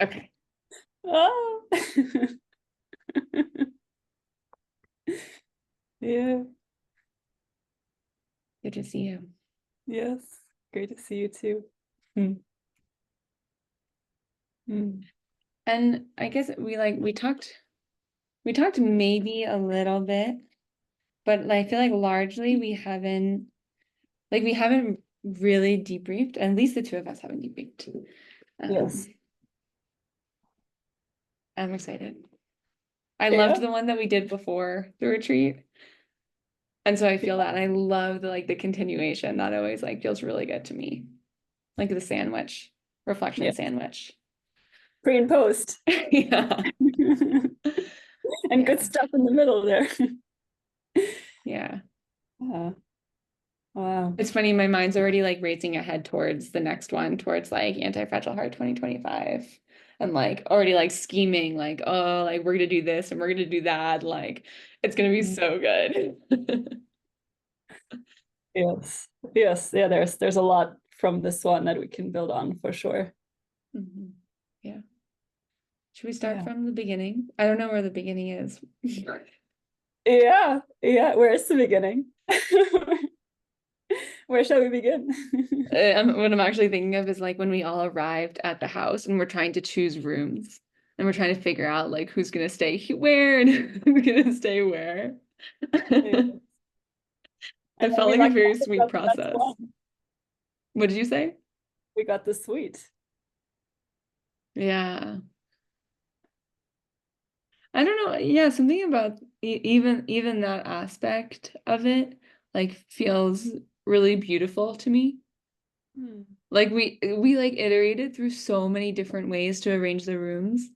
Okay. Oh. Yeah. Good to see you. Yes. Great to see you too. Hmm. Hmm. And I guess we talked maybe a little bit, but I feel like largely we haven't really debriefed. At least the two of us haven't debriefed. Yes. I'm excited. I Yeah. loved the one that we did before the retreat. And so I feel that, and I love the continuation. That always feels really good to me. Like the sandwich, reflection Yeah. sandwich. Pre and post. Yeah. And good stuff in the middle there. Yeah. Wow. It's funny, my mind's already racing ahead towards the next one, towards Anti-Fragile Heart 2025. And already scheming, oh, we're gonna do this and we're gonna do that. It's gonna be so good. Yes. Yes. Yeah, there's a lot from this one that we can build on for sure. Mm-hmm. Yeah. Should we start from the beginning? I don't know where the beginning is. Yeah. Yeah. Where's the beginning? Where shall we begin? What I'm actually thinking of is when we all arrived at the house and we're trying to choose rooms and we're trying to figure out who's gonna stay where and who's gonna stay where. Yeah. It felt like a very sweet process. What did you say? We got the suite. Yeah. I don't know. Yeah, something about even that aspect of it feels really beautiful to me. We iterated through so many different ways to arrange the rooms.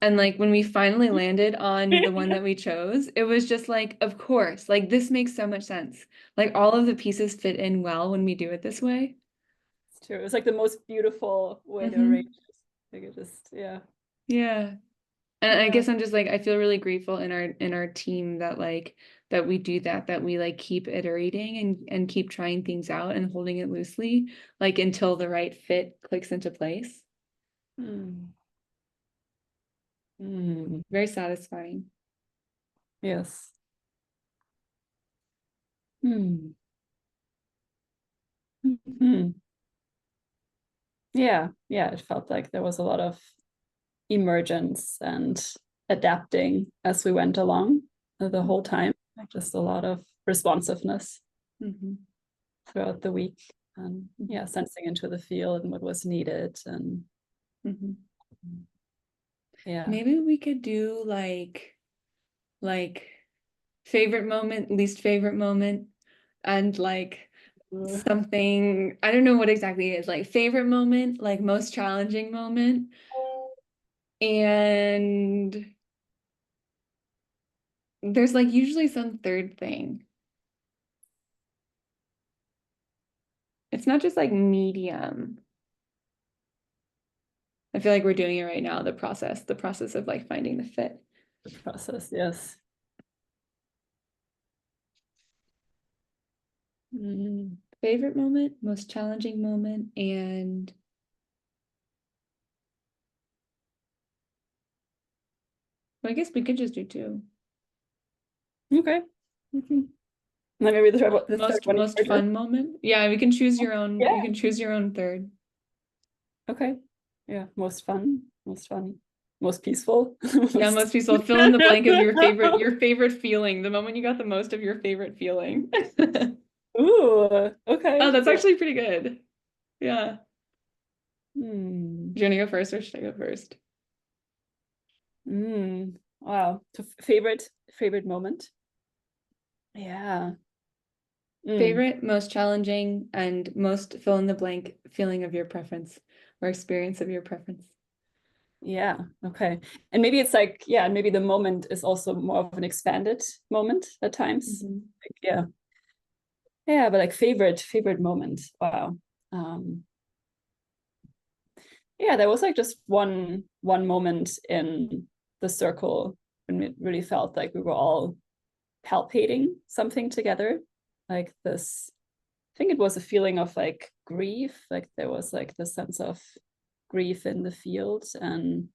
And when we finally landed on the one that we chose, it was just of course, this makes so much sense. All of the pieces fit in well when we do it this way. It's true. It was the most beautiful way to arrange it. It just, yeah. Yeah. And I guess I'm just I feel really grateful in our team that that we do that we keep iterating and keep trying things out and holding it loosely until the right fit clicks into place. Very satisfying. Yes. Yeah, it felt like there was a lot of emergence and adapting as we went along the whole time. Just a lot of responsiveness throughout the week, and sensing into the field and what was needed. And maybe we could do favorite moment, least favorite moment, and something, I don't know what exactly it is, favorite moment, most challenging moment, and there's usually some third thing. It's not just medium. I feel like we're doing it right now, the process of finding the fit. The process, yes. Favorite moment, most challenging moment, and well, I guess we could just do two. Okay. Let me read the most fun moment. Yeah, we can choose your own. You can choose your own third. Okay. Yeah, most fun, most peaceful. Yeah, most peaceful. Fill in the blank of your favorite feeling. The moment you got the most of your favorite feeling. Ooh, okay. Oh, that's actually pretty good. Yeah. Do you want to go first or should I go first? Wow. So favorite moment. Yeah. Favorite, most challenging, and most fill in the blank feeling of your preference or experience of your preference. Yeah. Okay. And maybe it's maybe the moment is also more of an expanded moment at times. Yeah. Yeah, but favorite moment. Wow. Yeah, there was just one moment in the circle when it really felt like we were all palpating something together. This, I think it was a feeling of grief. There was the sense of grief in the field, and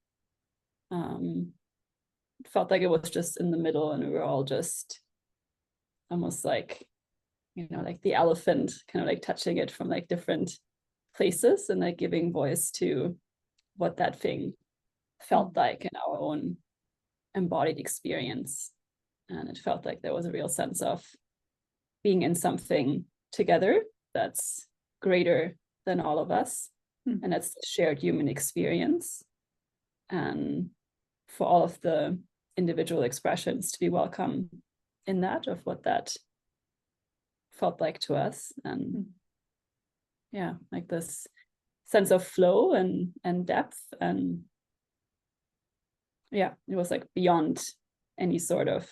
felt like it was just in the middle, and we were all just almost like, you know, like the elephant, kind of like touching it from like different places and like giving voice to what that thing felt like in our own embodied experience. And it felt like there was a real sense of being in something together that's greater than all of us, and it's a shared human experience, and for all of the individual expressions to be welcome in that, of what that felt like to us. And yeah, like this sense of flow and depth, and yeah, it was like beyond any sort of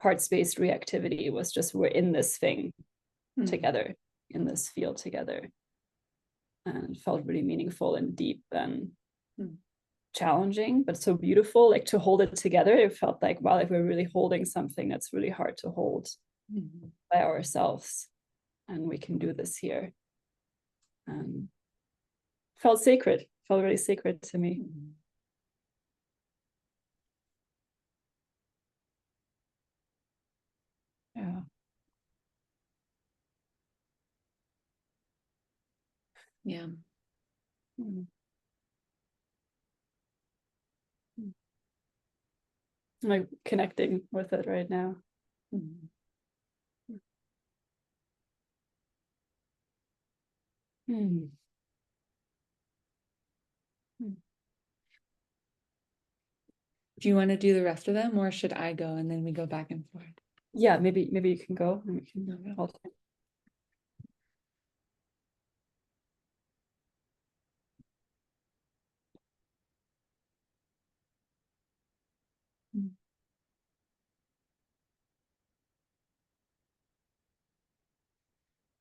parts-based reactivity. It was just, we're in this thing together, in this field together, and it felt really meaningful and deep and challenging, but so beautiful. Like to hold it together, it felt like, wow, like we're really holding something that's really hard to hold by ourselves, and we can do this here. And felt sacred, felt really sacred to me. Yeah. Yeah. I'm like connecting with it right now. Do you want to do the rest of them, or should I go and then we go back and forth? Yeah, maybe you can go and we can alternate.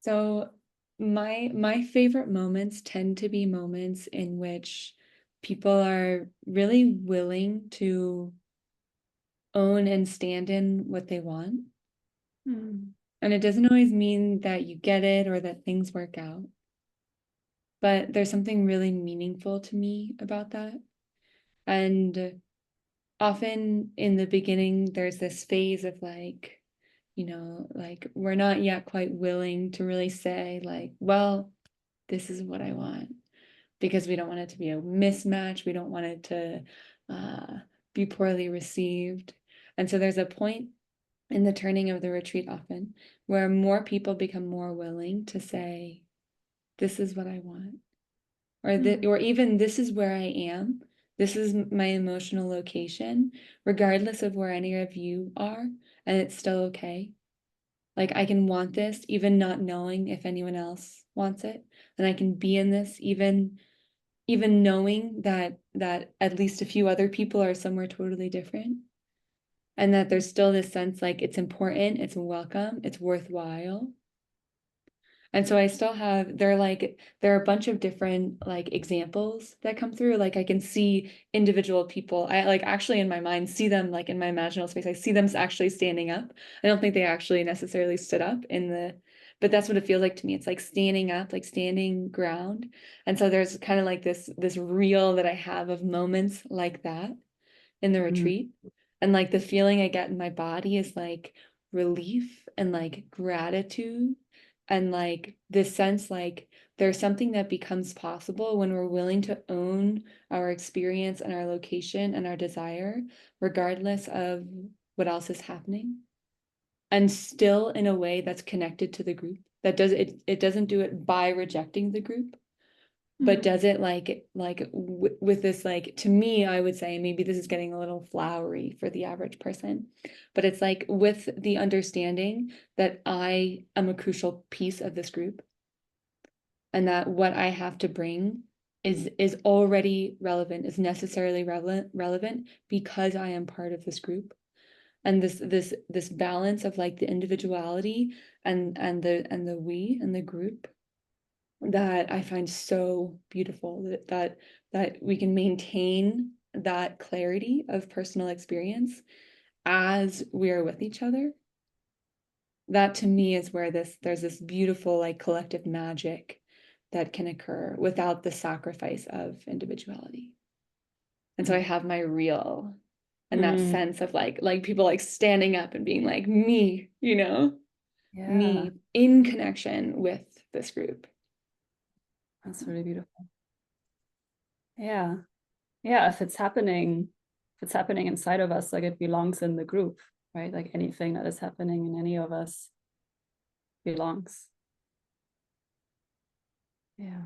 So my favorite moments tend to be moments in which people are really willing to own and stand in what they want. And it doesn't always mean that you get it or that things work out. But there's something really meaningful to me about that. And often in the beginning, there's this phase of like, you know, like we're not yet quite willing to really say like, well, this is what I want, because we don't want it to be a mismatch. We don't want it to be poorly received. And so there's a point in the turning of the retreat often where more people become more willing to say, this is what I want, or even this is where I am. This is my emotional location, regardless of where any of you are, and it's still okay. Like I can want this even not knowing if anyone else wants it, and I can be in this even knowing that at least a few other people are somewhere totally different, and that there's still this sense like it's important, it's welcome, it's worthwhile. And so I still have, there are a bunch of different like examples that come through. Like I can see individual people. I like actually in my mind see them like in my imaginal space. I see them actually standing up. I don't think they actually necessarily stood up but that's what it feels like to me. It's like standing up, like standing ground. And so there's kind of like this reel that I have of moments like that in the retreat. And like the feeling I get in my body is like relief and like gratitude, and like this sense like there's something that becomes possible when we're willing to own our experience and our location and our desire, regardless of what else is happening, and still in a way that's connected to the group. That does it, it doesn't do it by rejecting the group, but does it with this, like, to me, I would say maybe this is getting a little flowery for the average person, but it's like with the understanding that I am a crucial piece of this group, and that what I have to bring is already relevant, is necessarily relevant because I am part of this group. And this balance of like the individuality and the we and the group, that I find so beautiful, that we can maintain that clarity of personal experience as we are with each other. That to me is where there's this beautiful like collective magic that can occur without the sacrifice of individuality. And so I have my real, and that sense of like people like standing up and being like, me, you know, me in connection with this group. That's really beautiful. Yeah. Yeah. If it's happening inside of us, like it belongs in the group, right? Like anything that is happening in any of us belongs. Yeah.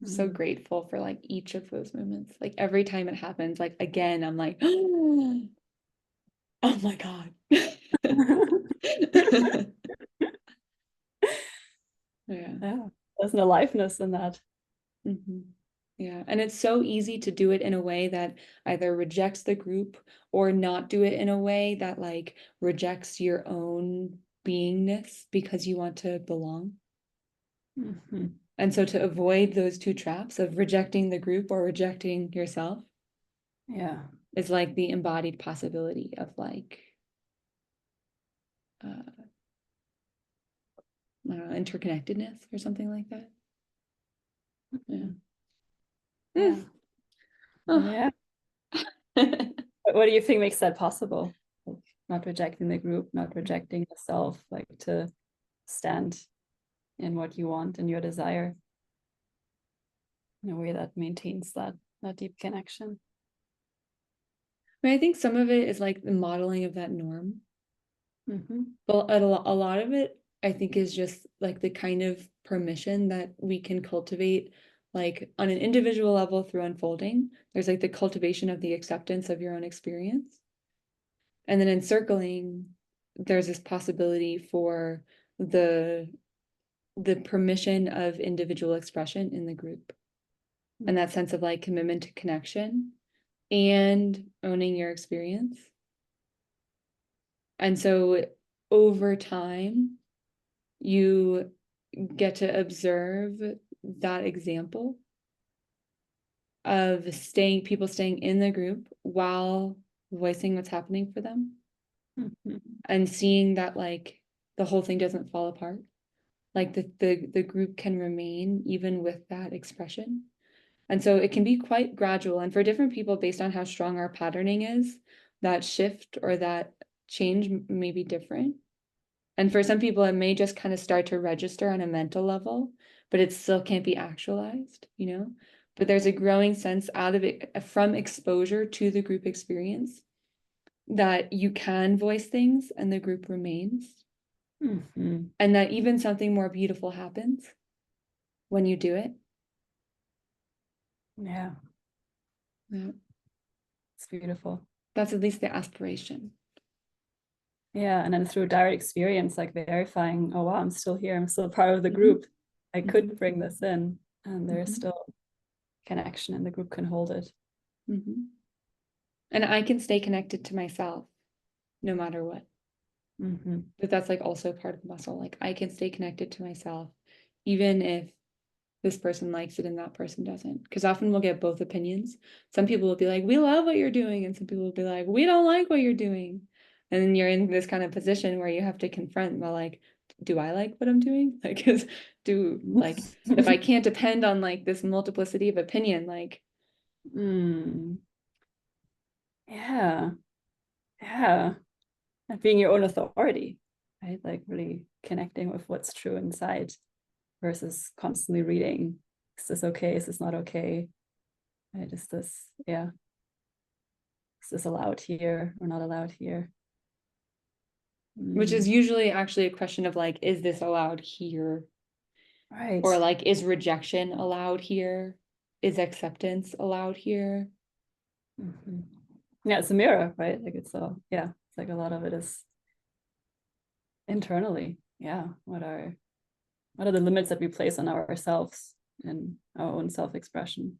I'm so grateful for like each of those moments. Like every time it happens, like again, I'm like, oh my God. Yeah. There's an aliveness in that. Yeah. And it's so easy to do it in a way that either rejects the group or not do it in a way that like rejects your own beingness because you want to belong. And so to avoid those two traps of rejecting the group or rejecting yourself, is like the embodied possibility of like I don't know, interconnectedness or something like that. Yeah. What do you think makes that possible? Like not rejecting the group, not rejecting yourself, like to stand in what you want and your desire in a way that maintains that deep connection. I mean, I think some of it is like the modeling of that norm. But a lot of it, I think, is just like the kind of permission that we can cultivate, like on an individual level through unfolding. There's like the cultivation of the acceptance of your own experience. And then in circling, there's this possibility for the permission of individual expression in the group. And that sense of like commitment to connection and owning your experience. And so over time, you get to observe that example of people staying in the group while voicing what's happening for them and seeing that like the whole thing doesn't fall apart. Like the group can remain even with that expression. And so it can be quite gradual. And for different people, based on how strong our patterning is, that shift or that change may be different. And for some people, it may just kind of start to register on a mental level, but it still can't be actualized, you know? But there's a growing sense out of it from exposure to the group experience that you can voice things and the group remains. And that even something more beautiful happens when you do it. Yeah. It's beautiful. That's at least the aspiration. Yeah. And then through direct experience, like verifying, oh, wow, I'm still here. I'm still part of the group. I could bring this in and there's still connection and the group can hold it. And I can stay connected to myself no matter what. But that's like also part of the muscle. Like I can stay connected to myself, even if this person likes it and that person doesn't. Because often we'll get both opinions. Some people will be like, we love what you're doing. And some people will be like, we don't like what you're doing. And then you're in this kind of position where you have to confront, well, like, do I like what I'm doing? Like, if I can't depend on like this multiplicity of opinion, like. Yeah. And being your own authority, right? Like really connecting with what's true inside versus constantly reading, is this okay? Is this not okay? Right? Is this allowed here or not allowed here? Which is usually actually a question of like, is this allowed here? Right. Or like, is rejection allowed here? Is acceptance allowed here? Yeah, it's a mirror, right? Like it's like a lot of it is internally. Yeah. What are the limits that we place on ourselves and our own self-expression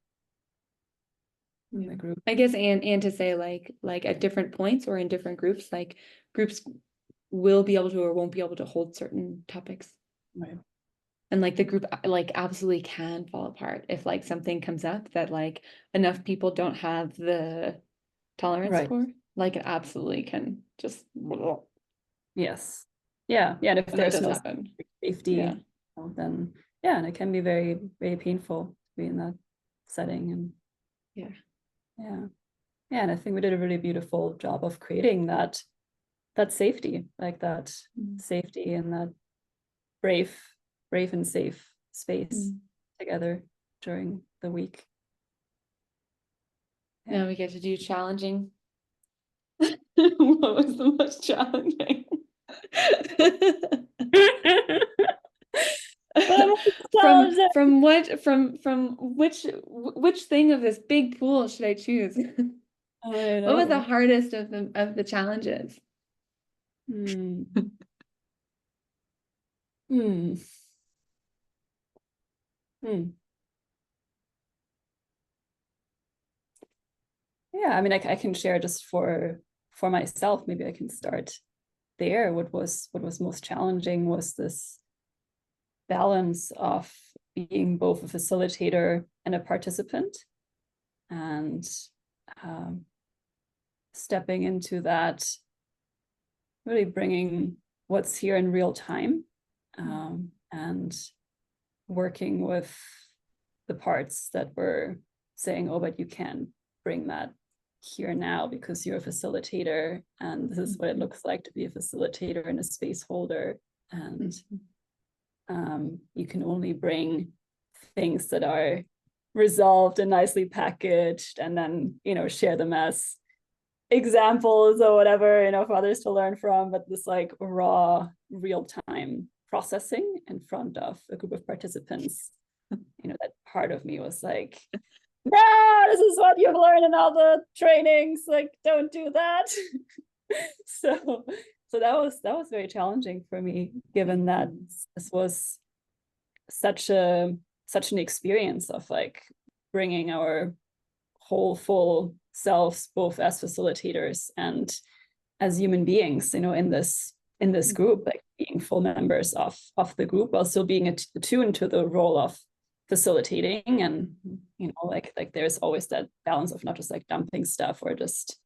in the group? I guess and to say like at different points or in different groups, like groups will be able to or won't be able to hold certain topics. Right. And like the group like absolutely can fall apart if like something comes up that like enough people don't have the tolerance for. Like it absolutely can just. Yes. Yeah. And if there's no happen. safety, then yeah, and it can be very, very painful to be in that setting. And Yeah. And I think we did a really beautiful job of creating that safety, like that safety and that brave and safe space together during the week. Now we get to do challenging. What was the most challenging? From which thing of this big pool should I choose? What was the hardest of the challenges? Yeah, I mean, I can share just for myself. Maybe I can start there. What was most challenging was this balance of being both a facilitator and a participant, and stepping into that, really bringing what's here in real time, and working with the parts that were saying, oh, but you can bring that here now because you're a facilitator, and this is what it looks like to be a facilitator and a space holder, and you can only bring things that are resolved and nicely packaged, and then, you know, share them as examples or whatever, you know, for others to learn from. But this like raw, real-time processing in front of a group of participants, you know, that part of me was like, no, this is what you've learned in all the trainings, like, don't do that. so that was very challenging for me, given that this was such an experience of like bringing our whole full selves, both as facilitators and as human beings, you know, in this group, like being full members of the group while still being attuned to the role of facilitating. And, you know, like there's always that balance of not just like dumping stuff or just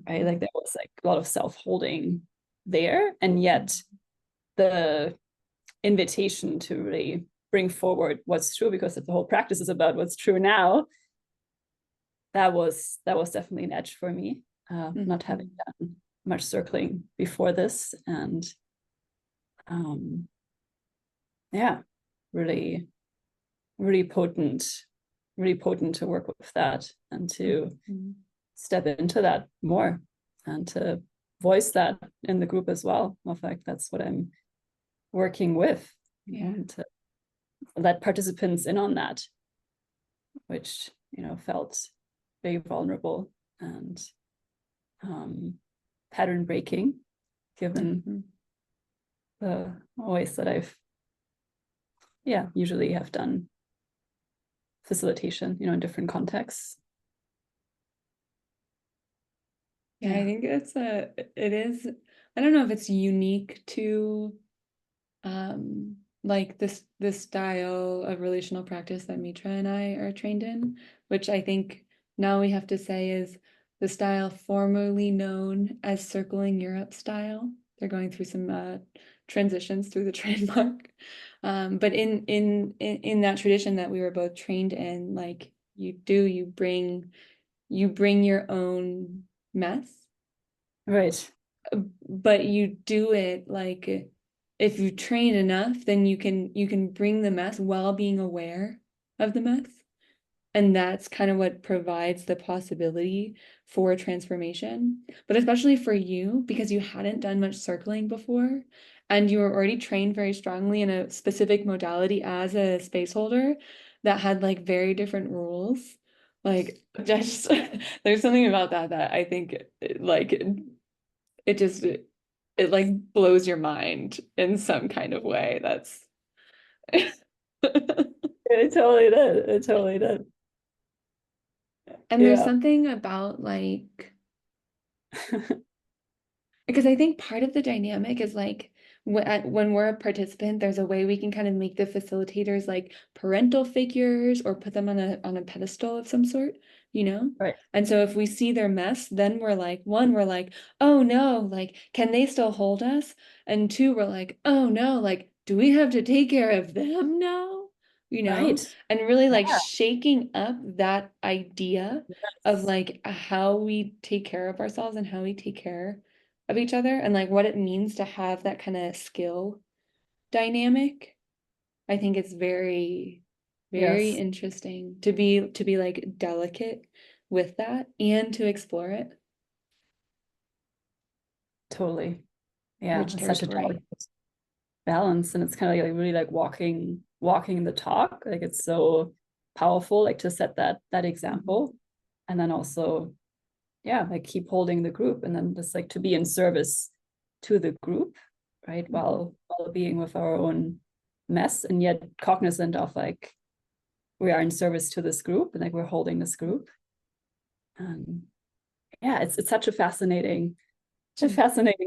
right, like there was like a lot of self-holding there, and yet the invitation to really bring forward what's true, because if the whole practice is about what's true now, that was definitely an edge for me, not having done much circling before this. And yeah, really potent to work with that, and to step into that more, and to voice that in the group as well, of like, that's what I'm working with, and to let participants in on that, which, you know, felt very vulnerable and pattern breaking, given the ways that I've usually have done facilitation, you know, in different contexts. Yeah, I think it is, I don't know if it's unique to like this style of relational practice that Mitra and I are trained in, which I think now we have to say is the style formerly known as Circling Europe style. They're going through some transitions through the trademark. But in that tradition that we were both trained in, like you bring your own mess. Right. But you do it like, if you train enough, then you can bring the mess while being aware of the mess. And that's kind of what provides the possibility for transformation. But especially for you, because you hadn't done much circling before, and you were already trained very strongly in a specific modality as a space holder that had like very different rules. Like, just there's something about that I think like it like blows your mind in some kind of way. That's it totally did. And there's something about like because I think part of the dynamic is like when we're a participant, there's a way we can kind of make the facilitators like parental figures, or put them on a pedestal of some sort, you know? Right. And so if we see their mess, then we're like, oh no, like, can they still hold us? And two, we're like, oh no, like, do we have to take care of them now? Right. And really like Yeah. shaking up that idea of Yes. like how we take care of ourselves and how we take care of each other and like what it means to have that kind of skill dynamic. I think it's very, very Yes. interesting to be like delicate with that and to explore it. Totally. Yeah. Rich It's such a territory. delicate balance, and it's kind of like really like walking the talk. Like it's so powerful, like to set that example, and then also, yeah, like keep holding the group, and then just like to be in service to the group, right? While being with our own mess, and yet cognizant of like we are in service to this group, and like we're holding this group. And yeah, it's such a fascinating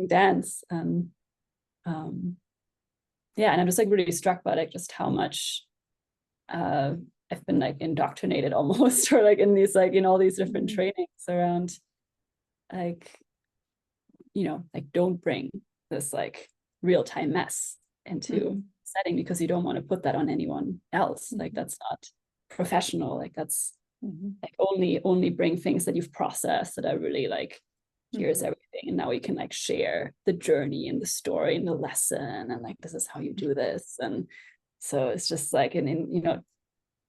dance. And um yeah, and I'm just like really struck by like just how much uh I've been like indoctrinated almost, or like in these like in all these different trainings around like, like don't bring this like real-time mess into setting, because you don't want to put that on anyone else. Like that's not professional. Like that's like only bring things that you've processed, that are really like, here's everything, and now we can like share the journey and the story and the lesson, and like this is how you do this. And so it's just like in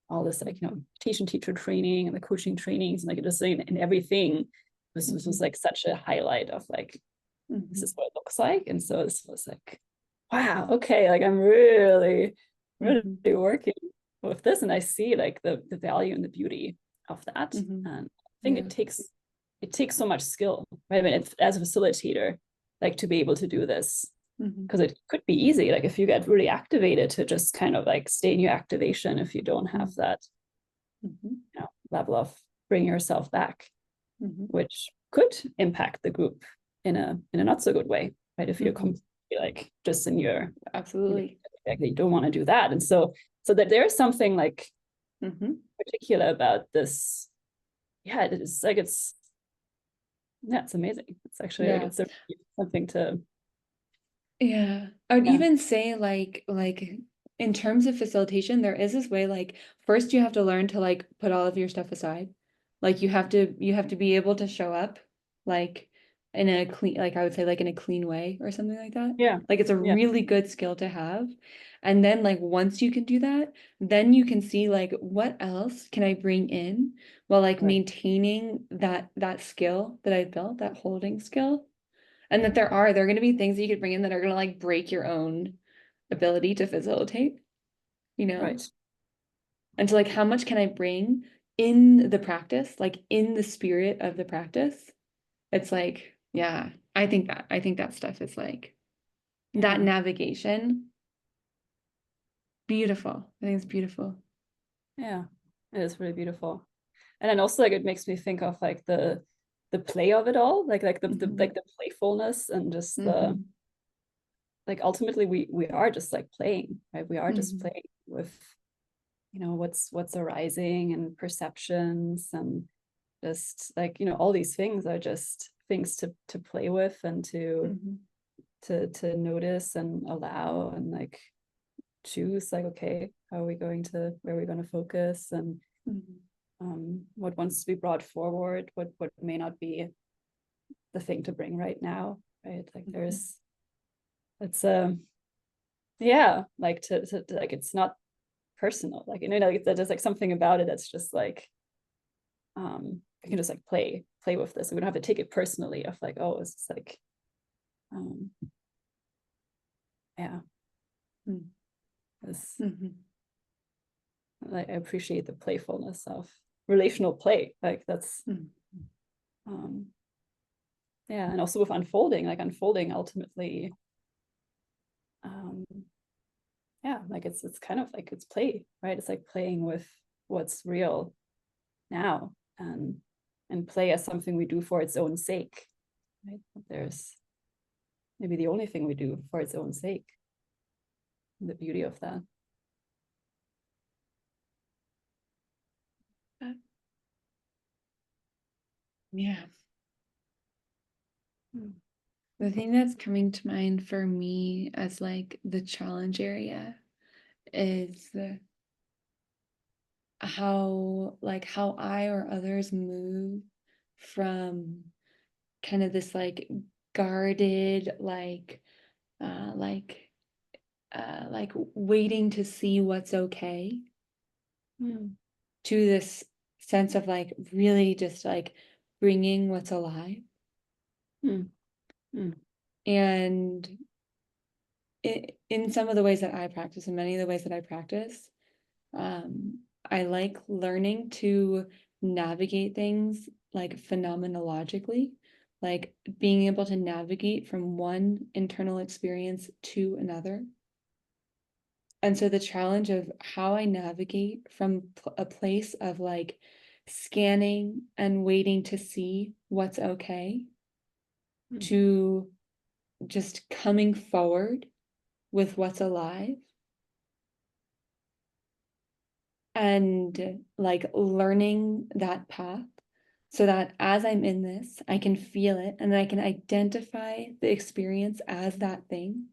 all this like teacher training and the coaching trainings, and like just in everything, this was like such a highlight of like, this is what it looks like. And so this was like, wow, okay, like I'm really working with this, and I see like the value and the beauty of that. And I think it takes so much skill, right? I mean, as a facilitator, like to be able to do this, because it could be easy, like if you get really activated, to just kind of like stay in your activation if you don't have that level of bring yourself back, which could impact the group in a not so good way, right? If you're completely like just in your Absolutely. like you don't want to do that. And so that there's something like particular about this. Yeah, it's like it's amazing. It's actually like it's something to Yeah. I would even say like in terms of facilitation, there is this way like first you have to learn to like put all of your stuff aside. Like you have to be able to show up like in a clean like I would say like in a clean way or something like that. yeah Like it's a yeah really good skill to have. And then like once you can do that, then you can see like what else can I bring in while like right maintaining that skill that I built, that holding skill. And that there are going to be things that you could bring in that are going to like break your own ability to facilitate, you know? right And so like how much can I bring in the practice, like in the spirit of the practice? It's like, yeah, I think that stuff is like that yeah navigation, beautiful. I think it's beautiful. yeah it is really beautiful. And then also like it makes me think of like the play of it all, like the like the playfulness, and just the like ultimately we are just like playing, right? We are just playing with what's arising, and perceptions, and just like all these things are just things to play with, and to notice and allow, and like choose like, okay, how are we going to where are we going to focus, and what wants to be brought forward, what may not be the thing to bring right now, right? Like there's it's yeah, like to like it's not personal, like like there's like something about it that's just like I can just like play with this. We don't have to take it personally of like, oh, it's just like um yeah this like I appreciate the playfulness of relational play, like that's um yeah. And also with unfolding ultimately um yeah, like it's kind of like it's play, right? It's like playing with what's real now, and play as something we do for its own sake, right? There's maybe the only thing we do for its own sake, the beauty of that. Yeah. The thing that's coming to mind for me as like the challenge area is how I or others move from kind of this like guarded uh like like waiting to see what's okay to this sense of like really just like bringing what's alive. Mm. Mm. And in some of the ways that I practice, in many of the ways that I practice, I like learning to navigate things like phenomenologically, like being able to navigate from one internal experience to another. And so the challenge of how I navigate from a place of like scanning and waiting to see what's okay to just coming forward with what's alive and like learning that path so that as I'm in this, I can feel it and I can identify the experience as that thing.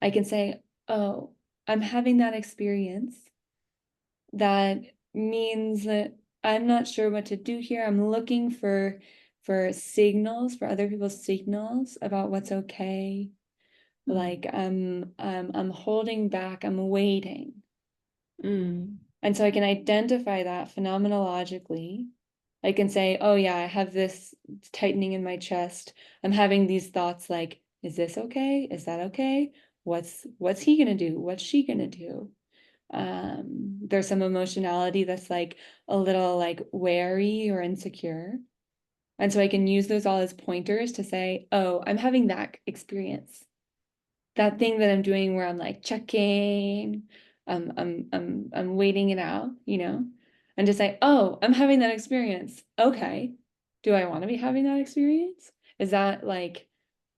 I can say, oh, I'm having that experience. That means that I'm not sure what to do here. I'm looking for signals, for other people's signals about what's okay. Like I'm holding back, I'm waiting. And so I can identify that phenomenologically. I can say, oh yeah, I have this tightening in my chest. I'm having these thoughts like, is this okay? Is that okay? What's he gonna do? What's she gonna do? There's some emotionality that's like a little like wary or insecure. And so I can use those all as pointers to say, oh, I'm having that experience. That thing that I'm doing where I'm like checking, I'm waiting it out, you know, and to say, oh, I'm having that experience. Okay. Do I want to be having that experience? Is that like,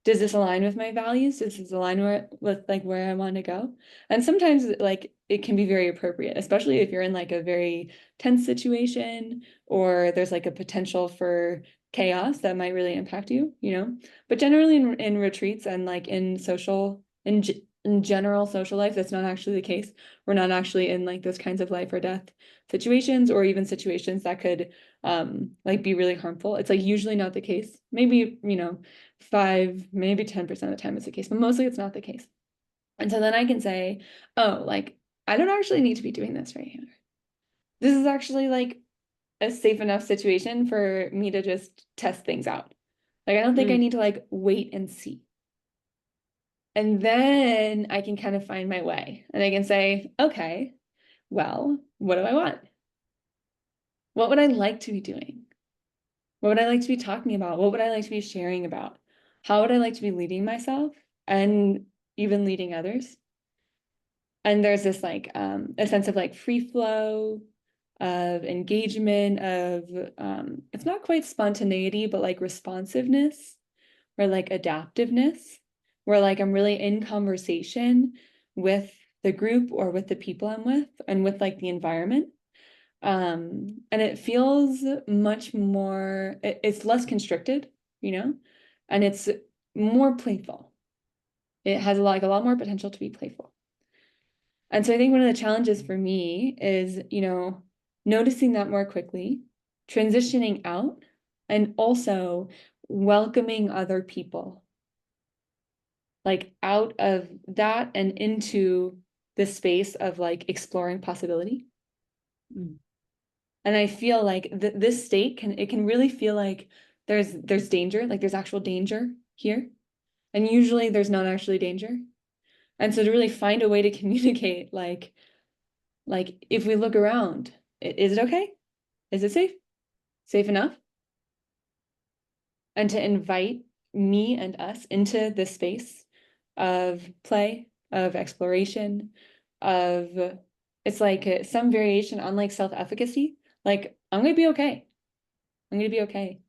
does this align with my values? Does this align with like where I want to go? And sometimes like it can be very appropriate, especially if you're in like a very tense situation or there's like a potential for chaos that might really impact you, you know? But generally in retreats and like in general social life, that's not actually the case. We're not actually in like those kinds of life or death situations or even situations that could like be really harmful. It's like usually not the case. Maybe, you know, 5, maybe 10% of the time it's the case, but mostly it's not the case. And so then I can say, oh, like, I don't actually need to be doing this right here. This is actually like a safe enough situation for me to just test things out. Like, I don't think I need to like wait and see. And then I can kind of find my way and I can say, okay, well, what do I want? What would I like to be doing? What would I like to be talking about? What would I like to be sharing about? How would I like to be leading myself and even leading others? And there's this like a sense of like free flow, of engagement, of it's not quite spontaneity, but like responsiveness or like adaptiveness, where like I'm really in conversation with the group or with the people I'm with and with like the environment. And it feels much more, it's less constricted, you know, and it's more playful. It has like a lot more potential to be playful. And so I think one of the challenges for me is, you know, noticing that more quickly, transitioning out, and also welcoming other people, like out of that and into the space of like exploring possibility. And I feel like this state can really feel like there's danger, like there's actual danger here. And usually there's not actually danger. And so to really find a way to communicate, like if we look around, is it okay? Is it safe? Safe enough? And to invite me and us into this space of play, of exploration, of it's like some variation on like self-efficacy. Like I'm gonna be okay. I'm gonna be okay.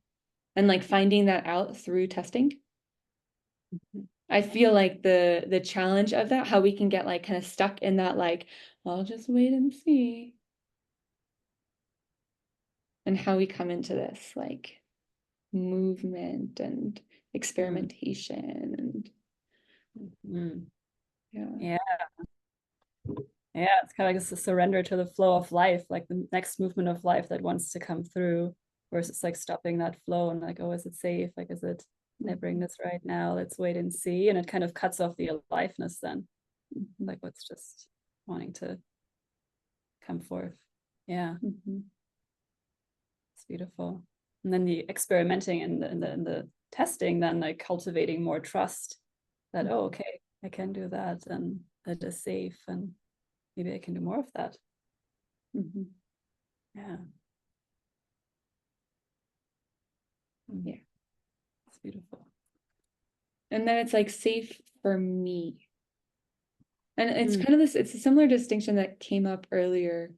And like finding that out through testing. I feel like the challenge of that, how we can get like kind of stuck in that like, I'll just wait and see. And how we come into this like movement and experimentation and Yeah. Yeah, it's kind of like it's a surrender to the flow of life, like the next movement of life that wants to come through, versus like stopping that flow and like, oh, is it safe? Like, is it bring this right now? Let's wait and see. And it kind of cuts off the aliveness then. Like what's just wanting to come forth. Yeah. It's beautiful. And then the experimenting and the testing, then like cultivating more trust that, oh, okay, I can do that and that is safe and maybe I can do more of that. Yeah. Yeah. It's beautiful. And then it's like safe for me. And it's kind of this, it's a similar distinction that came up earlier,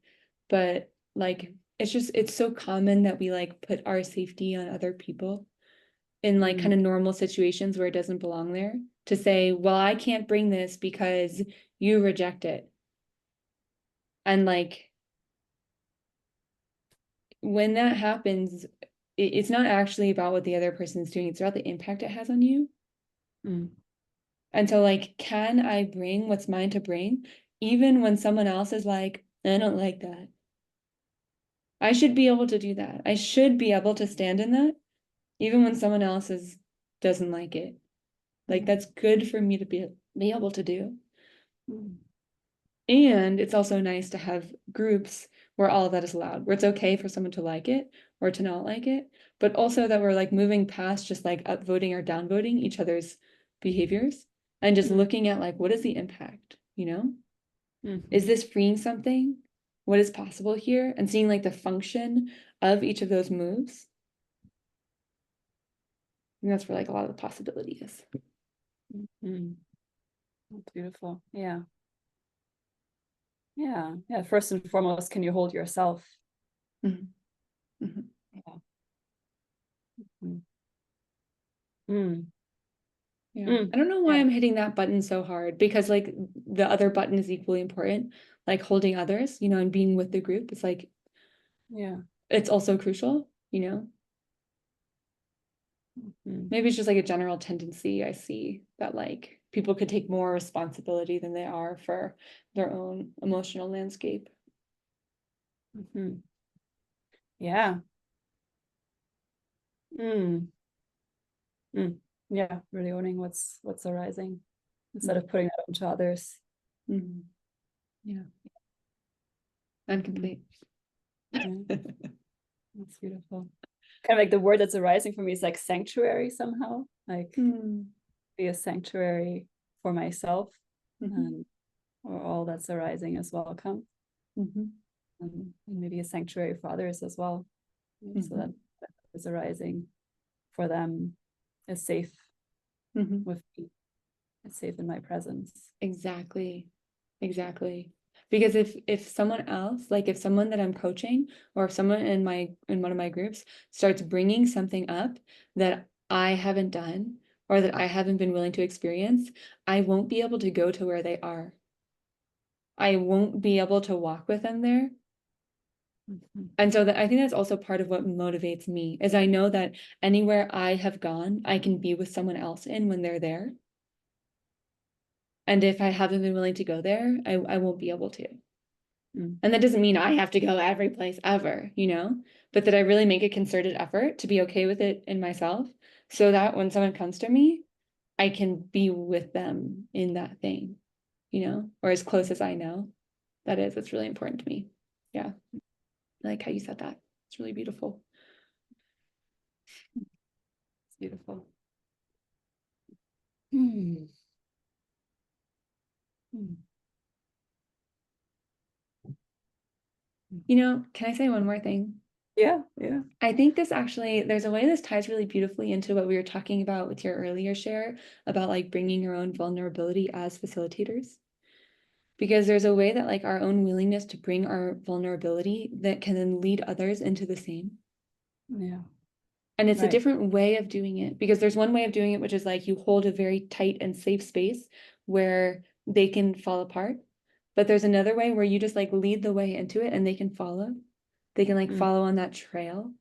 but like, it's so common that we like put our safety on other people in like kind of normal situations where it doesn't belong there, to say, well, I can't bring this because you reject it. And like, when that happens, it's not actually about what the other person's doing, it's about the impact it has on you. And so like, can I bring what's mine to bring, even when someone else is like, I don't like that? I should be able to do that. I should be able to stand in that, even when someone else doesn't like it. Like, that's good for me to be able to do. And it's also nice to have groups where all of that is allowed, where it's okay for someone to like it or to not like it, but also that we're like moving past just like upvoting or downvoting each other's behaviors and just looking at like, what is the impact, you know? Is this freeing something? What is possible here? And seeing like the function of each of those moves. And that's where like a lot of the possibility is. That's beautiful. Yeah. Yeah. First and foremost, can you hold yourself? Yeah. Yeah. I don't know why I'm hitting that button so hard, because like the other button is equally important, like holding others, you know, and being with the group. It's like, it's also crucial, you know. Maybe it's just like a general tendency I see that like people could take more responsibility than they are for their own emotional landscape. Yeah. Yeah, really owning what's arising instead of putting that onto others. Yeah. I'm complete. That's beautiful. Kind of like the word that's arising for me is like sanctuary somehow, like be a sanctuary for myself, and or all that's arising is welcome, and maybe a sanctuary for others as well, so that is arising for them is safe with me, it's safe in my presence. Exactly. Because if someone else, like if someone that I'm coaching or if someone in one of my groups starts bringing something up that I haven't done or that I haven't been willing to experience, I won't be able to go to where they are. I won't be able to walk with them there. And so I think that's also part of what motivates me, is I know that anywhere I have gone, I can be with someone else in when they're there. And if I haven't been willing to go there, I won't be able to. And that doesn't mean I have to go every place ever, you know, but that I really make a concerted effort to be okay with it in myself, so that when someone comes to me, I can be with them in that thing, you know, or as close as I know. It's really important to me. Yeah. I like how you said that. It's really beautiful. It's beautiful. You know, can I say one more thing? Yeah. I think there's a way this ties really beautifully into what we were talking about with your earlier share about like bringing your own vulnerability as facilitators. Because there's a way that like our own willingness to bring our vulnerability that can then lead others into the same. Yeah. And it's a different way of doing it, because there's one way of doing it, which is like you hold a very tight and safe space where they can fall apart. But there's another way where you just like lead the way into it and they can follow. They can like follow on that trail.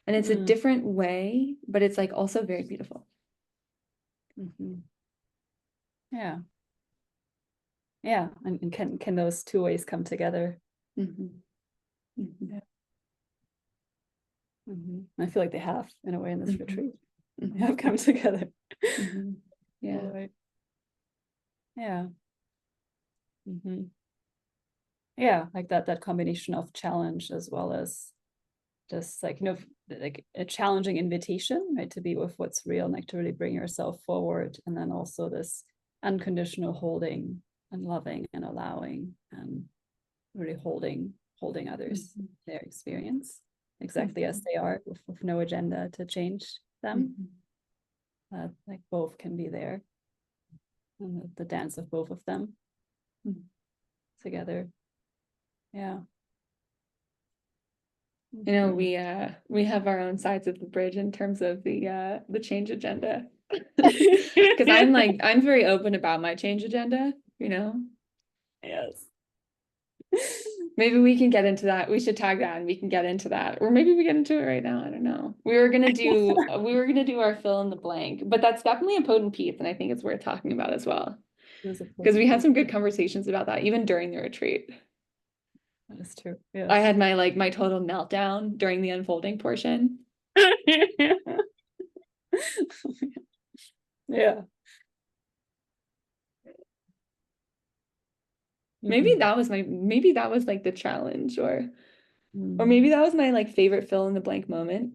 And it's a different way, but it's like also very beautiful. Yeah. Yeah. And can those two ways come together? Yeah. I feel like they have, in a way, in this retreat. They have come together. Yeah. Right. Yeah. Yeah, like that combination of challenge as well as just like, like a challenging invitation, right, to be with what's real, and like to really bring yourself forward, and then also this unconditional holding and loving and allowing and really holding others, their experience exactly as they are, with no agenda to change them. Like both can be there, and the dance of both of them together. Yeah. You know, we have our own sides of the bridge in terms of the change agenda. Because I'm very open about my change agenda, you know? Yes. Maybe we can get into that. We should tag that and we can get into that. Or maybe we get into it right now. I don't know. We were gonna do our fill in the blank, but that's definitely a potent piece, and I think it's worth talking about as well. Because we had some good conversations about that even during the retreat. That is true. Yes. I had my total meltdown during the unfolding portion. Yeah. Maybe that was like the challenge, or maybe that was my like favorite fill in the blank moment.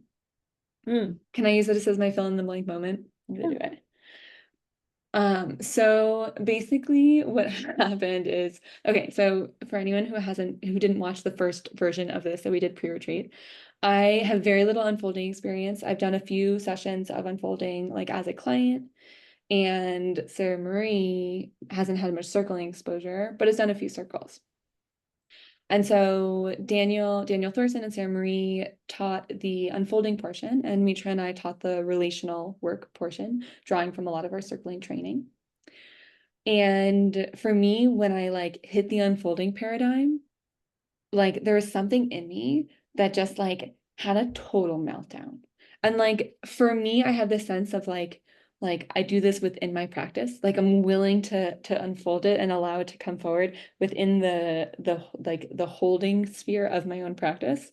Can I use it as my fill in the blank moment? I'm gonna do it. So basically what happened is, okay, so for anyone who didn't watch the first version of this that we did pre-retreat, I have very little unfolding experience. I've done a few sessions of unfolding like as a client, and Sarah-Marie hasn't had much circling exposure, but has done a few circles. And so Daniel Thorson and Sarah-Marie taught the unfolding portion, and Mitra and I taught the relational work portion, drawing from a lot of our circling training. And for me, when I like hit the unfolding paradigm, like there was something in me that just like had a total meltdown. And like for me, I have this sense of like I do this within my practice. Like I'm willing to unfold it and allow it to come forward within the holding sphere of my own practice.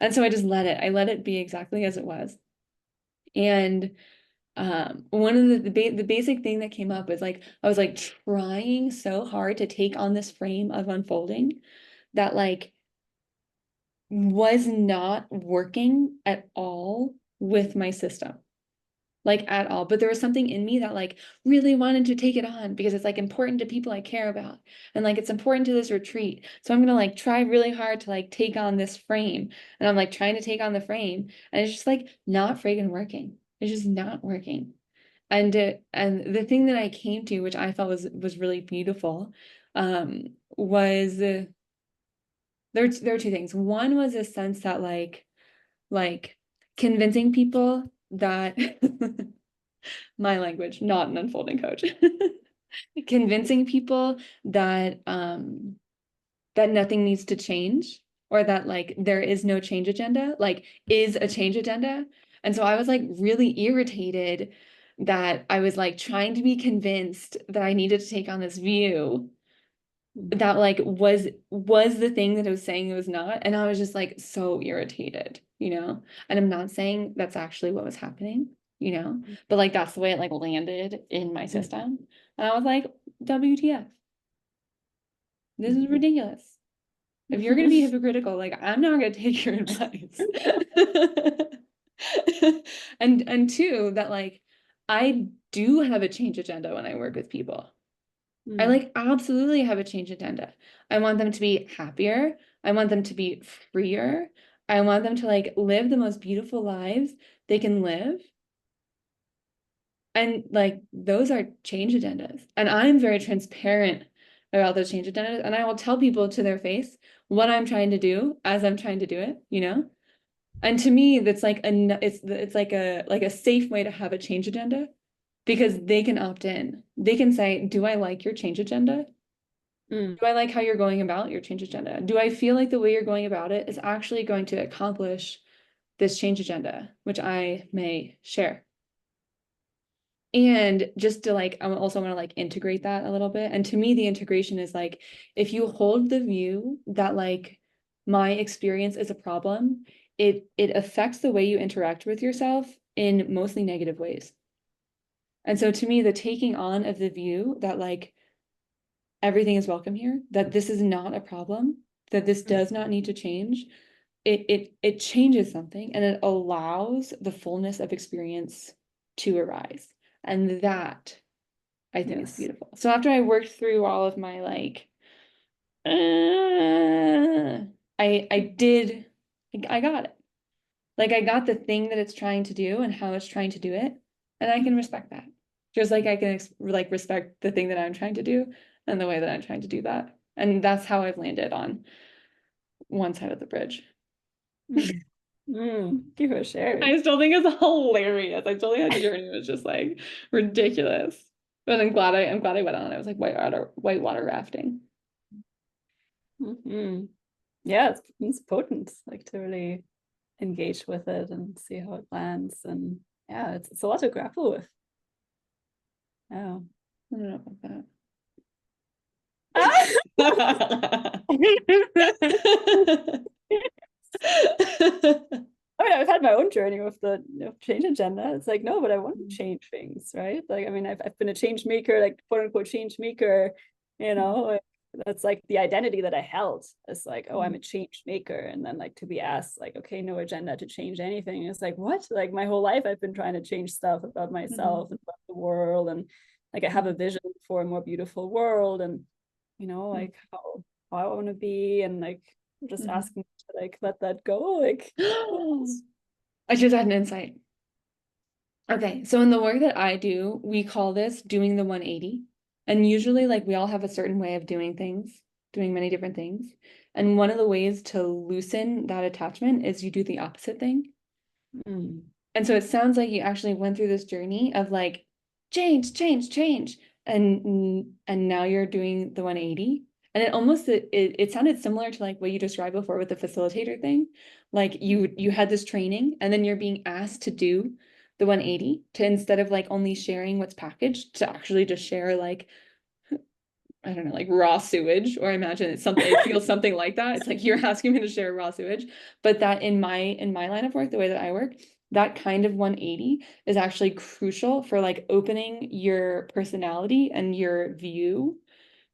And so I just I let it be exactly as it was. And one of the basic thing that came up was like I was like trying so hard to take on this frame of unfolding that like was not working at all with my system, like at all. But there was something in me that like really wanted to take it on because it's like important to people I care about, and like it's important to this retreat. So I'm gonna like try really hard to like take on this frame, and I'm like trying to take on the frame, and it's just like not friggin' working. It's just not working. And the thing that I came to, which I felt was really beautiful, was there are two things. One was a sense that like convincing people that my language, not an unfolding coach, convincing people that that nothing needs to change, or that like there is no change agenda, like is a change agenda. And so I was like really irritated that I was like trying to be convinced that I needed to take on this view that like was the thing that I was saying it was not. And I was just like so irritated, you know? And I'm not saying that's actually what was happening, you know, but like that's the way it like landed in my system. And I was like, WTF, this is ridiculous. If you're gonna be hypocritical, like I'm not gonna take your advice. And two, that like I do have a change agenda when I work with people. I like absolutely have a change agenda. I want them to be happier. I want them to be freer. I want them to like live the most beautiful lives they can live. And like those are change agendas. And I'm very transparent about those change agendas. And I will tell people to their face what I'm trying to do as I'm trying to do it, you know? And to me, that's like it's like a safe way to have a change agenda, because they can opt in. They can say, do I like your change agenda? Do I like how you're going about your change agenda? Do I feel like the way you're going about it is actually going to accomplish this change agenda, which I may share. And just to like, I also want to like integrate that a little bit. And to me, the integration is like, if you hold the view that like my experience is a problem, it affects the way you interact with yourself in mostly negative ways. And so to me, the taking on of the view that like everything is welcome here, that this is not a problem, that this does not need to change, it changes something and it allows the fullness of experience to arise. And that I think is beautiful. So after I worked through all of my like, I got it. Like I got the thing that it's trying to do and how it's trying to do it, and I can respect that. Just like I can like respect the thing that I'm trying to do and the way that I'm trying to do that. And that's how I've landed on one side of the bridge. You for sharing. I still think it's hilarious. I still think that journey was just like ridiculous. But I'm glad I went on it. It was like whitewater rafting. Yeah, it's potent, like to really engage with it and see how it lands. And yeah, it's a lot to grapple with. Yeah. I don't know about that. I mean, I've had my own journey with the change agenda. It's like, no, but I want to change things, right? Like, I mean, I've been a change maker, like quote unquote change maker, like, that's like the identity that I held. It's like, oh, I'm a change maker. And then like to be asked like, okay, no agenda to change anything. It's like, what? Like my whole life I've been trying to change stuff about myself and about the world. And like I have a vision for a more beautiful world and, like how I want to be. And like, I'm just asking to like let that go. Like I just had an insight. Okay, so in the work that I do, we call this doing the 180. And usually like we all have a certain way of doing things, doing many different things. And one of the ways to loosen that attachment is you do the opposite thing. And so it sounds like you actually went through this journey of like change, change, change. And now you're doing the 180. And it almost it sounded similar to like what you described before with the facilitator thing. Like you had this training and then you're being asked to do the 180 to instead of like only sharing what's packaged to actually just share like I don't know, like raw sewage, or I imagine it's something, it feels something like that. It's like you're asking me to share raw sewage, but that in my line of work, the way that I work, that kind of 180 is actually crucial for like opening your personality and your view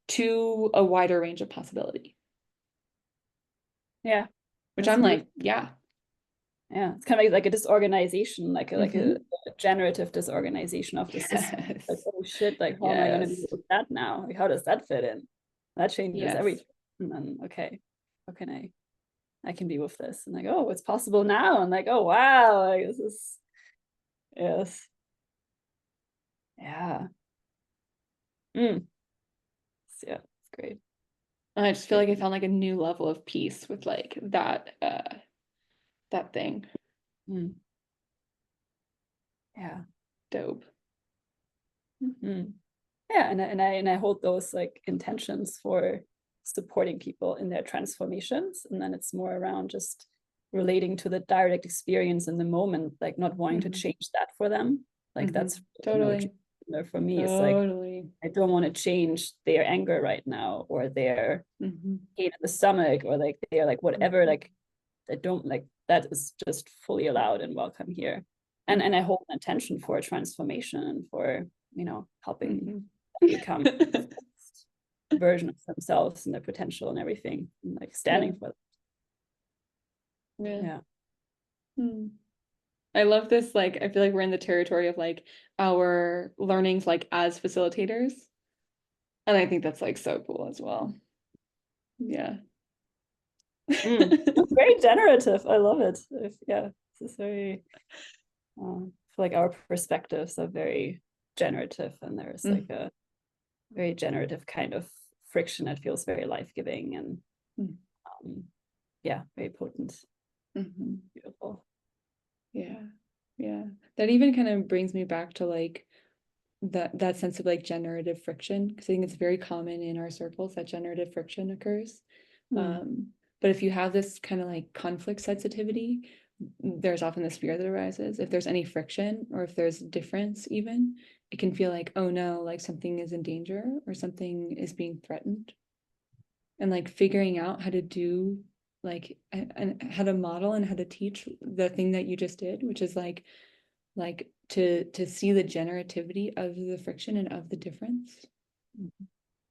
to a wider range of possibility. Yeah. Which I'm like, yeah. Yeah, it's kind of like a disorganization, like a generative disorganization of the system. Like, oh shit, like how am I going to do with that now? Like, how does that fit in? That changes everything. And then, okay, how can I can be with this? And like, oh, it's possible now. And like, oh wow, like this is yes. Yeah. Yeah, it's great. And I just feel like I found like a new level of peace with like that thing. Yeah. Dope. Yeah, and I hold those like intentions for supporting people in their transformations, and then it's more around just relating to the direct experience in the moment, like not wanting to change that for them. Like that's totally for me. It's like I don't want to change their anger right now or their pain in the stomach or like they're like whatever. Like I don't like that is just fully allowed and welcome here. And I hold an intention for a transformation and for helping become the version of themselves and their potential and everything, and like standing for them. I love this. Like, I feel like we're in the territory of like our learnings, like as facilitators. And I think that's like so cool as well. Yeah. Very generative. I love it. Yeah, this is very, I feel like our perspectives are very generative, and there's like a very generative kind of friction that feels very life-giving and very potent. Beautiful. Yeah, that even kind of brings me back to like that sense of like generative friction, because I think it's very common in our circles that generative friction occurs. But if you have this kind of like conflict sensitivity, there's often this fear that arises. If there's any friction or if there's difference even, it can feel like, oh no, like something is in danger or something is being threatened. And like figuring out how to do like and how to model and how to teach the thing that you just did, which is like to see the generativity of the friction and of the difference.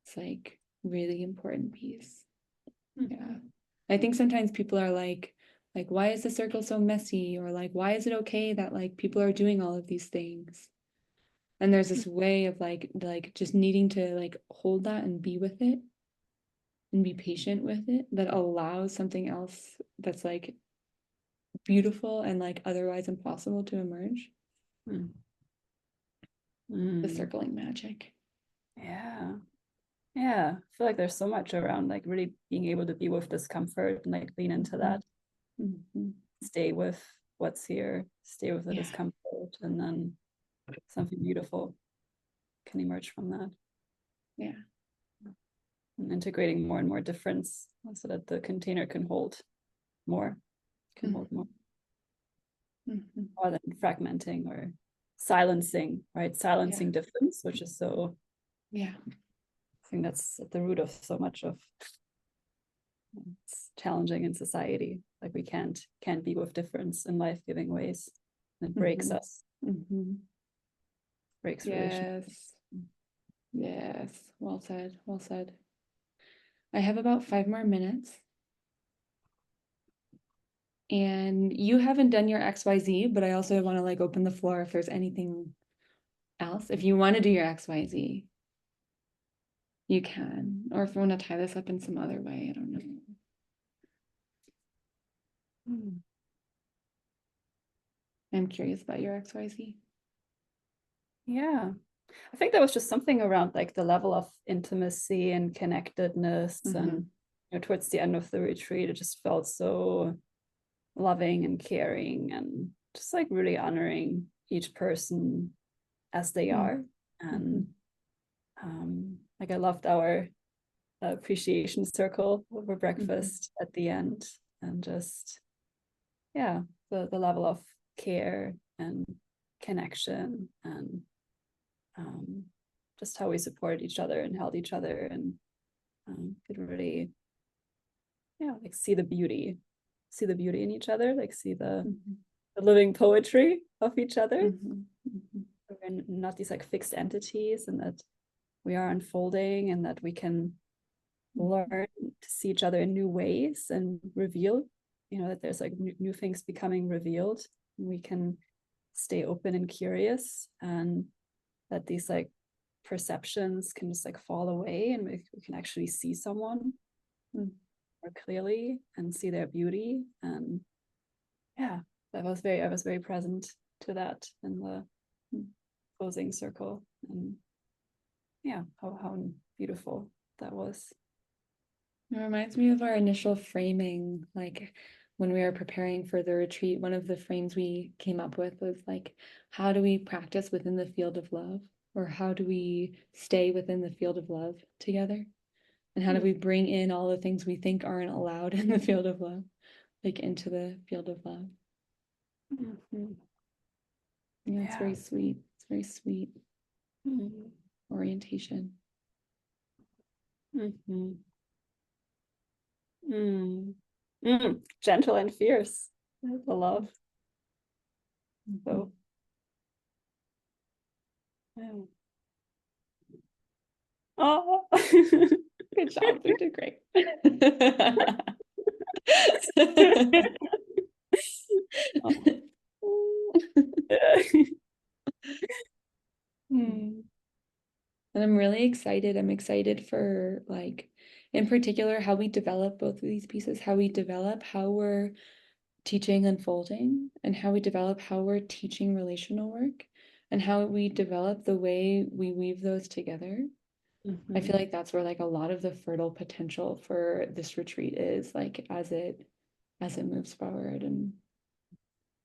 It's like really important piece. Yeah. I think sometimes people are like why is the circle so messy, or like why is it okay that like people are doing all of these things? And there's this way of like just needing to like hold that and be with it and be patient with it, that allows something else that's like beautiful and like otherwise impossible to emerge. The circling magic. Yeah. Yeah. I feel like there's so much around like really being able to be with discomfort and like lean into that. Stay with what's here, stay with the discomfort, and then something beautiful can emerge from that. Yeah. And integrating more and more difference so that the container can hold more, hold more. Rather than fragmenting or silencing, right? Silencing difference, which is so, I think that's at the root of so much of it's challenging in society. Like we can't be with difference in life-giving ways. It breaks us. Breaks relation. Yes. Well said. Well said. I have about 5 more minutes. And you haven't done your XYZ, but I also want to like open the floor if there's anything else. If you want to do your XYZ, you can. Or if you want to tie this up in some other way, I don't know. I'm curious about your XYZ. Yeah. I think there was just something around like the level of intimacy and connectedness. And towards the end of the retreat, it just felt so loving and caring and just like really honoring each person as they are. And like I loved our appreciation circle over breakfast at the end, and just the level of care and connection, and just how we supported each other and held each other, and could really like see the beauty in each other, like see the living poetry of each other. We're not these like fixed entities, and that we are unfolding, and that we can learn to see each other in new ways and reveal, that there's like new things becoming revealed, and we can stay open and curious, and that these like perceptions can just like fall away, and we can actually see someone more clearly and see their beauty. And I was very present to that in the closing circle, and how beautiful that was. It reminds me of our initial framing, like when we were preparing for the retreat. One of the frames we came up with was like, how do we practice within the field of love? Or how do we stay within the field of love together? And how do we bring in all the things we think aren't allowed in the field of love, like into the field of love? It's very sweet. It's very sweet orientation. Gentle and fierce, the love. So oh, good job. You did great. And I'm really excited. I'm excited for like, in particular, how we develop both of these pieces, how we develop how we're teaching unfolding, and how we develop how we're teaching relational work, and how we develop the way we weave those together. I feel like that's where like a lot of the fertile potential for this retreat is, like as it moves forward. And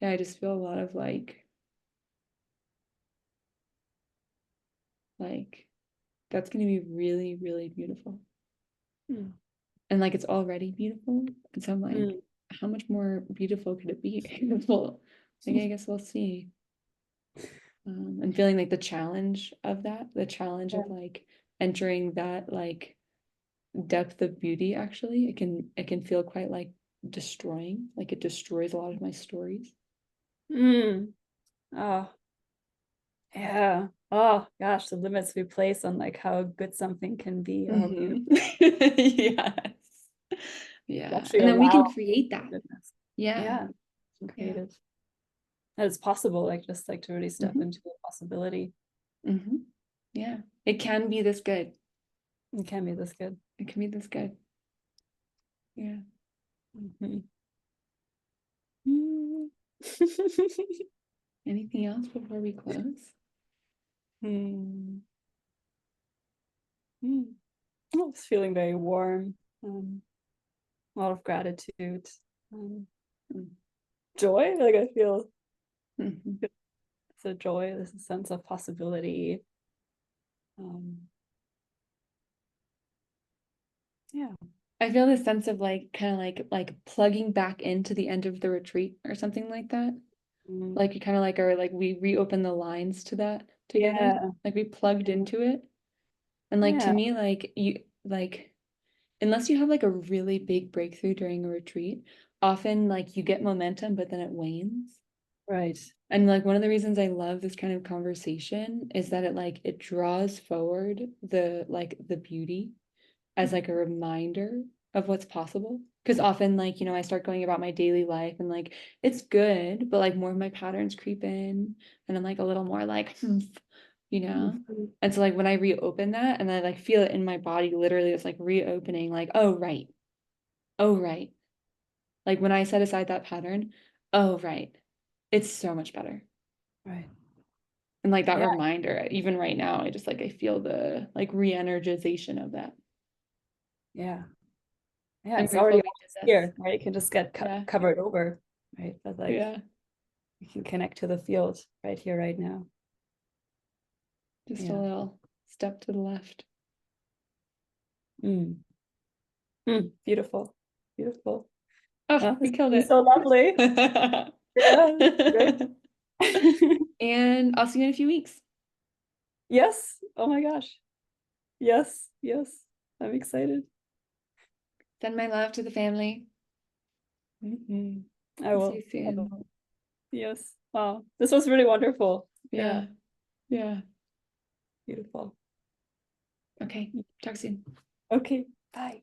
I just feel a lot of like that's going to be really, really beautiful. And like it's already beautiful. And so I'm like, how much more beautiful could it be? Well, like, I guess we'll see. And feeling like the challenge of that, the challenge of like entering that like depth of beauty, actually, it can feel quite like destroying, like it destroys a lot of my stories. Oh, yeah. Oh gosh, the limits we place on like how good something can be or how beautiful. Yes. Yeah. Actually And then we can allow create that. goodness. Yeah. Yeah, and create it. That it's possible, like just like to really step into the possibility. Yeah. It can be this good. It can be this good. It can be this good. Yeah. Anything else before we close? I was feeling very warm. A lot of gratitude. Joy. Like I feel it's a joy. There's a sense of possibility. Yeah. I feel this sense of like kind of like plugging back into the end of the retreat or something like that. Like you kind of like are like we reopen the lines to that together. Yeah. Like we plugged into it. And like to me, like you like unless you have like a really big breakthrough during a retreat, often like you get momentum, but then it wanes. Right. And like one of the reasons I love this kind of conversation is that it draws forward the beauty as like a reminder of what's possible. Because often like, I start going about my daily life and like it's good, but like more of my patterns creep in and I'm like a little more like, And so like when I reopen that and I like feel it in my body, literally it's like reopening, like, oh right. Oh right. Like when I set aside that pattern, oh right. It's so much better. Right. And like that reminder, even right now, I feel the like re-energization of that. Yeah. Yeah, I'm it's grateful already we did this. here, right? It can just get covered over, right? But like you can connect to the field right here, right now. Just a little step to the left. Beautiful. Beautiful. Oh, we killed it. So lovely. Yeah, great. And I'll see you in a few weeks. Yes. Oh my gosh. Yes. Yes. I'm excited. Send my love to the family. I will. See you soon. Yes. Wow. This was really wonderful. Yeah. Yeah. Beautiful. Okay. Talk soon. Okay. Bye.